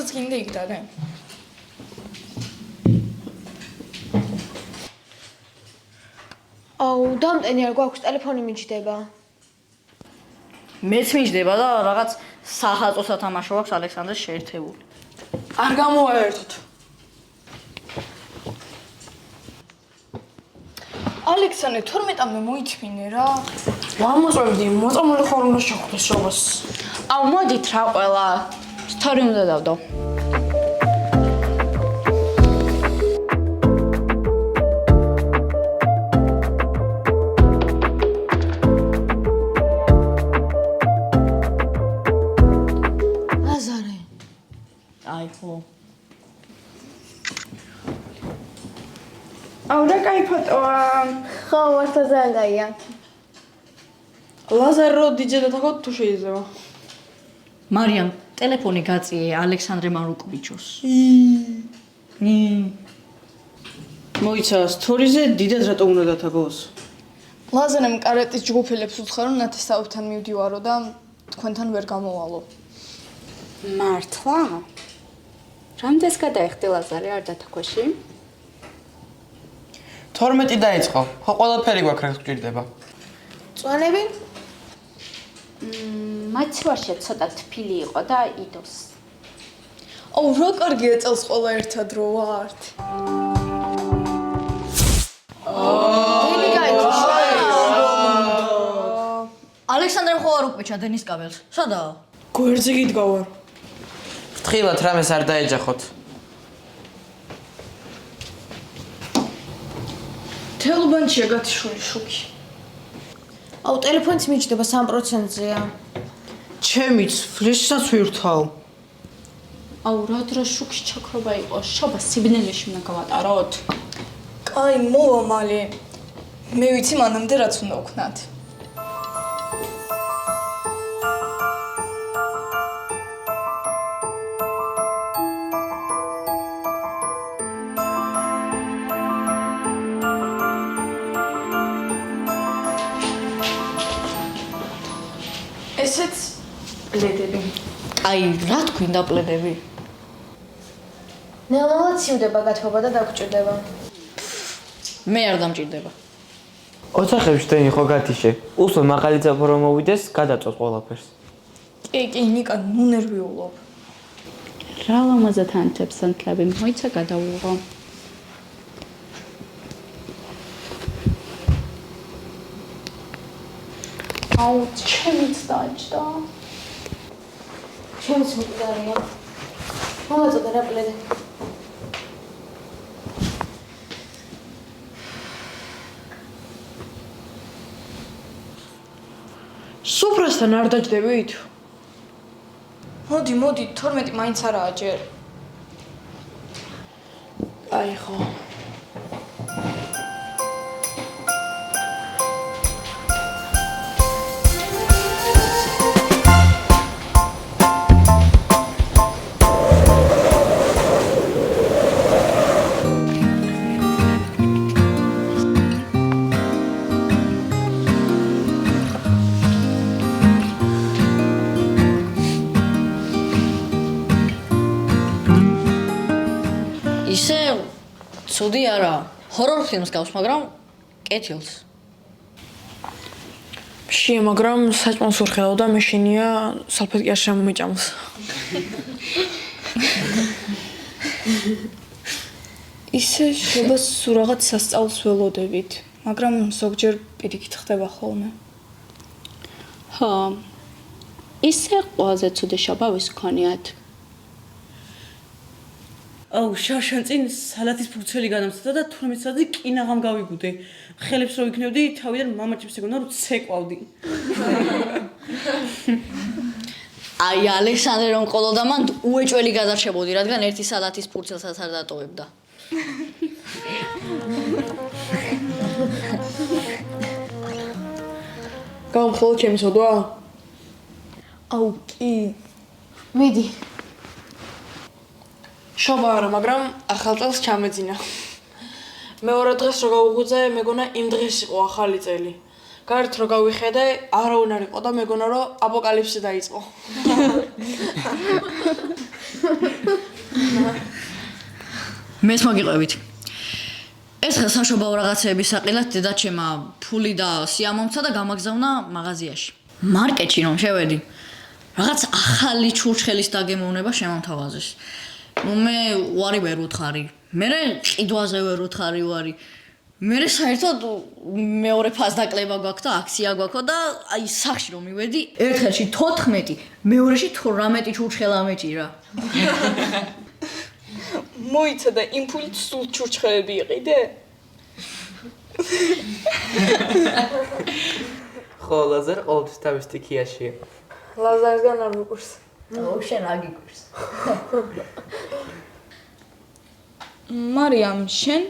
როდესაც გინდა იგდადე. აუ, დამტენი არ გვაქვს ტელეფონი მიჩდება. მეც მიჯდება და რაღაც სახალხო სათამაშო აქვს ალექსანდრეს შეერთებული. არ გამოვაერთოთ. ალექსანდრე 12-მდე მოიწმინე რა. ვამოწევდი, მოწამული ხარ უნდა შეხვდეს შობას. აუ მოდით რა ყველა. სტორი უნდა დავდო. ლაზარე. აი ხო. აუ რა кай ფოტოა. ხო, მართლა ძალიან კაია. ლაზარ რო დიჯედა თქო თუ შეიძლება. მარიამ, ტელეფონი გაწიე ალექსანდრე მარუკოვიჩოს. მოიცა სტორიზე დიდად რატო უნდა დათაგოს? ლაზარემ კარატის ჯგუფელებს უცხო რომ ნათესავებთან მივდივარო და თქვენთან ვერ გამოვალო. მართლა? რამდენს გადაიხდი ლაზარე არ დათქვაში? 12 დაიწყო. ხო ყველაფერი გვაქვს რაც გვჭირდება. წვანები? მაცვაშე ცოტა თბილი იყო და იდოს. აუ რა კარგია წელს ყველა ერთად რო ვართ. დიდი გაიჩიშა. ალექსანდრემ ხო არ უკმეჩა დენის კაბელს. სადაა? გვერდზე გიდგავარ. ფრთხილად რამეს არ დაეჯახოთ. თელუბანჩია გათიშული შუქი. აუ, ტელეფონიც მიჩდება 3%-ზეა. ჩემიც ფლეშსაც ვირთავ. აუ რა დრო შუქი ჩაქრობა იყო. შობა სიბნელეში უნდა გავატაროთ. კაი, მოვა მალე. მე ვიცი მანამდე რაც უნდა ვქნათ. ესეც პლედები. აი, რა თქვინდა პლედები? ნელა ციუდება გათხოვა და დაგჭირდება. მე არ დამჭირდება. ოთახებში დენი ხო გათიშე. უსმენ მაღალი წაფრო მოვიდეს, გადაწვეს ყველაფერს. კი, ნიკა, ნუ ნერვიულობ. რა ლამაზად ანთებს ანთლები მოიცა გადავიღო. აუ ჩემიც დაჭდა. ჩემს მკვდარია. მომაწოდე რა პლედი. სუფრასთან არ დაჯდებით? მოდი, 12 მაინც არაა ჯერ. აი ხო. ისე ცუდი არა. ჰორორ ფილმს გავს, მაგრამ კეთილს. შია, მაგრამ საჭმელს ვერხელავ და მე შენია სალფეტკი არ შემომეჭამს. ისე შობას სულ რაღაც სასწაულს ველოდებით, მაგრამ ზოგჯერ პირიქით ხდება ხოლმე. ხო. ისე ყველაზე ცუდი შობა ვის გქონიათ? აუ, შარშან წინ სალათის ფურცელი განამცდა და 12 საათზე კინაღამ გავიგუდე. ხელებს რო იქნევდი, თავიდან მამაჩემს ეგონა რომ ცეკვავდი. აი, ალექსანდრე რომ ყოლოდა მან უეჭველი გადარჩებოდი, რადგან ერთი სალათის ფურცელსაც არ დატოვებდა. გამხოლოდ ჩემი სოდვა? აუ, კი. მიდი. შობა არა, მაგრამ ახალ წელს ჩამეძინა. მეორე დღეს რო გავუღვიძე, მეგონა იმ დღეს იყო ახალი წელი. გარეთ რო გავიხედე, არავინ არ იყო და მეგონა რომ აპოკალიფსი დაიწყო. მეს მოგიყვებით. ერთხელ საშობაო რაღაცეების საყილად დედაჩემა ფული და სიამომცა და გამაგზავნა მაღაზიაში. მარკეტში რომ შევედი, რაღაც ახალი ჩურჩხელის დაგემოვნება შემომთავაზეს. მე უარი ვერ უთხარი. მე ყიდვაზე ვერ უთხარი უარი. მე საერთოდ მეორე ფასდაკლება გვაქვს და აქცია გვაქვს და აი სახში რომ მივედი, ერთხელში 14, მეორეში 18 ჩურჩხელა მეჭირა. მოიცა და იმ ფულით სულ ჩურჩხელები იყიდე? ხო, ლაზარ ყოველთვის თავის სტიქიაშია. ლაზარსგან არ მიყურს. ვაფშე რა გიგურს. მარიამ, შენ?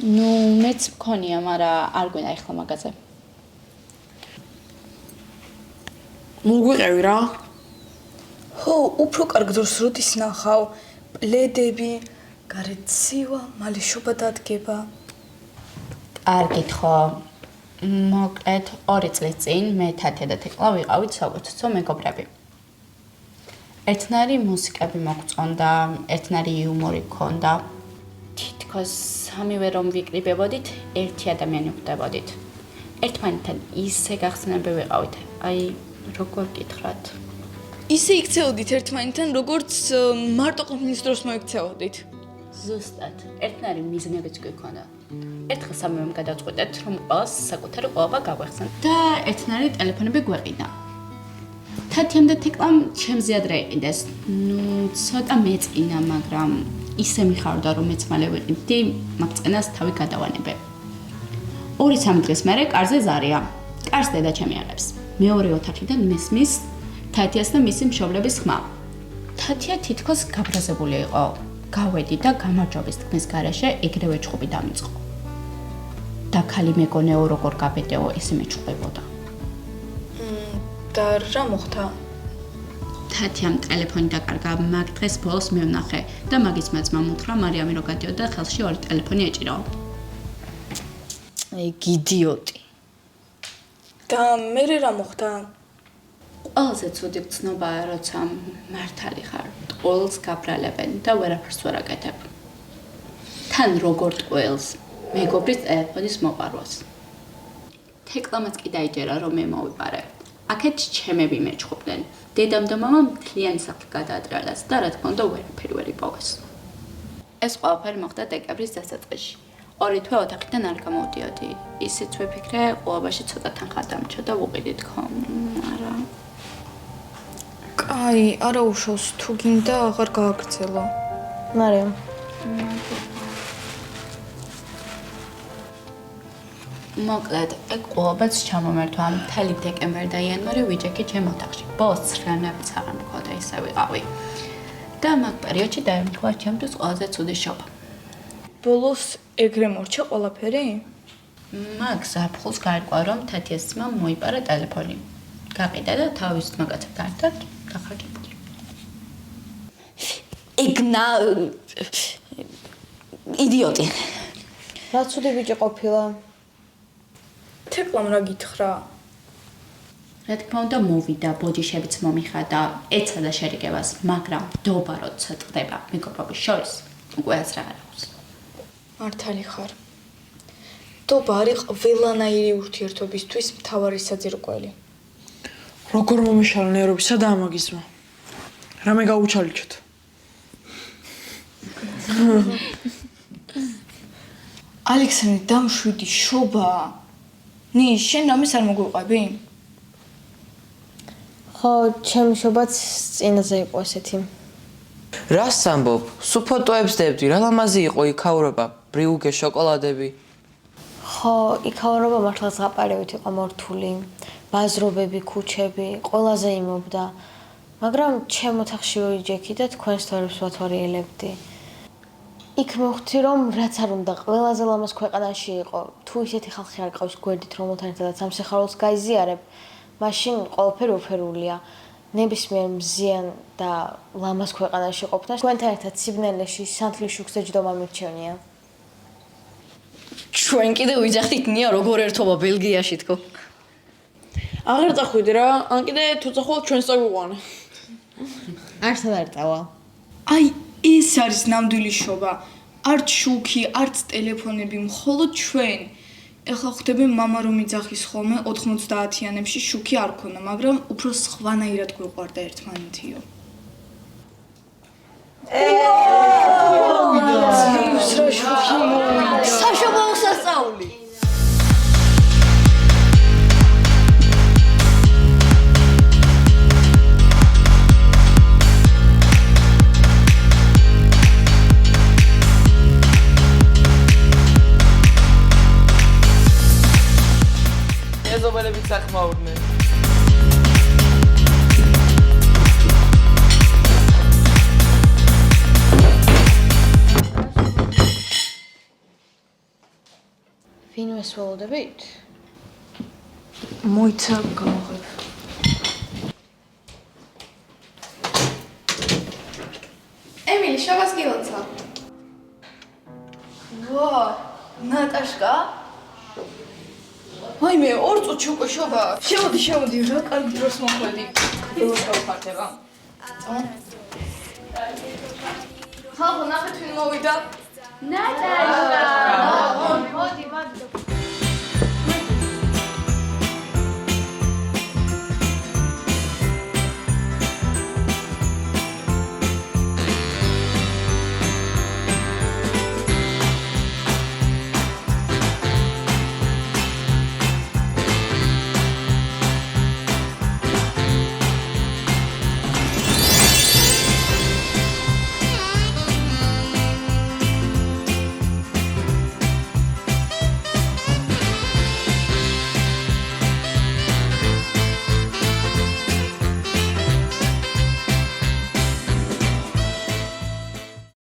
ნუ მეც მქონია, მაგრამ არ გვინდა ახლა მაგაზე. მოგვიყევი რა. ხო, უფრო კარგ დროს როდის ნახავ? პლედები, გარეთ ცივა, მალე შობა დადგება. კარგით ხო. მოკლედ 2 წლის წინ მე თათია და თეკლა ვიყავით საუკეთესო მეგობრები. ერთნაირი მუსიკები მოგწონდა, ერთნაირი იუმორი გქონდა. თითქოს სამივე რომ ვიკრიბებოდით, ერთი ადამიანი ვხდებოდით. ერთმანეთთან ისე გახსნები ვიყავით. აი, როგორ გითხრათ? ისე იქცეოდით ერთმანეთთან, როგორც მარტო ყოფნის დროს მოიქცეოდით. ზუსტად, ერთნაირი მიზნებიც გვიქონდა. ერთხელ სამივემ გადავწყვიტეთ, რომ ყველას საკუთარი ყოობა გავეხსნათ და ერთნაირი ტელეფონები გვეყიდა. თათიამ და თეკლამ ჩემზე ადრე იყიდეს. ნუ ცოტა მეწყინა, მაგრამ ისე მიხარდა, რომ მეც მალე ვიყიდი, მაგწყენას თავი გადავანებე. 2-3 დღის მერე კარზე ზარია. კარს დედა ჩემი აღებს. მეორე ოთახიდან მისმის თათიას და მისი მშობლების ხმა. თათია თითქოს გაბრაზებული იყო. გავედი და გამარჯვების თქმის გარეშე ეგრევე ჩხუბი დამიწყო. და ქალი მეგონეო როგორ გაბედეო ესე მეჩხუბებოდა. და რა მოხდა? თათიამ ტელეფონი დაკარგა, მაგ დღეს ბოლოს მივნახე და მაგის მაძმა მუთხრა მარიამი რო გადიოდა ხელში 2 ტელეფონი ეჭირაო. ეგ იდიოტი. და მე რა მოხდა? ყველაზე ცუდი გრძნობაა, როცა მართალი ხარ, ტყუილს გაბრალებენ და ვერაფერს ვერ აკეთებ. თან როგორ ტყუილს, მეგობრის ტელეფონის მოყარვას. თეკლამაც კი დაიჯერა, რომ მე მოვიპარე. აქეთ ჩემები მეჩხუბდნენ. დედამ და მამამ მთლიანი სახლი გადაატრიალეს და რა თქმა უნდა ვერაფერი ვერ იპოვეს. ეს ყველაფერი მოხდა დეკემბრის დასაწყისში. 2 თვე ოთახიდან არ გამოვდიოდი. ისიც ვიფიქრე, ყოობაში ცოტა თანხა დამჭა და ვუყიდით ხო, არა. კაი, არა უშავს, თუ გინდა აღარ გააგრძელო. მარიამ. მოკლედ, ეგ ყოებაც ჩამომერთვა მთელი დეკემბერი და იანვარი ვიჯექი ჩემ ოთახში. ბოლოს ცხრიანებიც აღარ მქონდა, ისე ვიყავი. და მაგ პერიოდში დაემთხვა ჩემთვის ყველაზე ცუდი შობა. ბოლოს ეგრე მორჩა ყველაფერი? მაგ ზაფხულს გაირკვა, რომ თათიას ძმამ მოიპარა ტელეფონი. გაყიდა და თავის მაგაცებთან ერთად დახარჯებული. ეგნა იდიოტი. რა ცუდი ბიჭი ყოფილა. თეკლამ რა გითხრა? რა თქმა უნდა მოვიდა, ბოჯიშებიც მომიხადა, ეცადა შერიგებას, მაგრამ დობა როცა წდება მეგობრობის შორის, უკვე ეს რა არ აქვს. მართალი ხარ. დობა არის ყველანაირი ურთიერთობისთვის მთავარი საძირკველი. როგორ მომეშალა ნერვებისა და ამაგიზმა. რამე გაუჩალიჩოთ. ალექსანდრე დამშვიდი შობა. ნი, შენ რამეს არ მოგვიყვები? ხო, ჩემი შობაც წინაზე იყო ესეთი. რას ამბობ? სულ ფოტოებს დებდი, რა ლამაზი იყო იქაურობა, ბრიუგე, შოკოლადები. ხო, იქაურობა მართლა ზღაპარევით იყო მორთული. ბაზრობები, ქუჩები, ყველაზე იმობდა. მაგრამ ჩემ ოთახში ვიჯექი და თქვენს თორებს ვათვალიერებდი. იქ მოვხვდი, რომ რაც არ უნდა, ყველაზე ლამაზ ქვეყანაში იყო. თუ ისეთი ხალხი არ ყავს გვერდით, რომელთან ერთადაც სამსახურს გაიზიარებ, მაშინ ყველაფერი უფერულია. ნებისმიერ მზიან და ლამაზ ქვეყანაში ყოფნა თქვენთან ერთად სიბნელეში სანთლის შუქზე ჯდომა მირჩევნია. ჩვენ კიდე ვიძახდით ნია როგორ ერთობა ბელგიაში თქო. აღარ წახვიდე რა, ან კიდე თუ წახვალ ჩვენს წაგვიყვანე. არსად არ წავალ. აი, ეს არის ნამდვილი შობა. არც შუქი, არც ტელეფონები, მხოლოდ ჩვენ. ეხლა ხვდები მამა რომ იძახის ხოლმე 90-იანებში შუქი არ ქონდა, მაგრამ უფრო სხვანაირად გვიყვარდა ერთმანეთიო. საშობაო სასწაული. ეზობელებით სახმაურდნენ. ვინმე სველოდებით? მოიცა გავაღებ. ემილი, შობას გილოცავ. ვა, ნატაშკა? აი მე 2 წუთში უკვე შობა. შემოდი, რა კარგი დროს მოხვედი. როგორ გავხარდება? ხალხო, ნახეთ ვინ მოვიდა. ნატაშა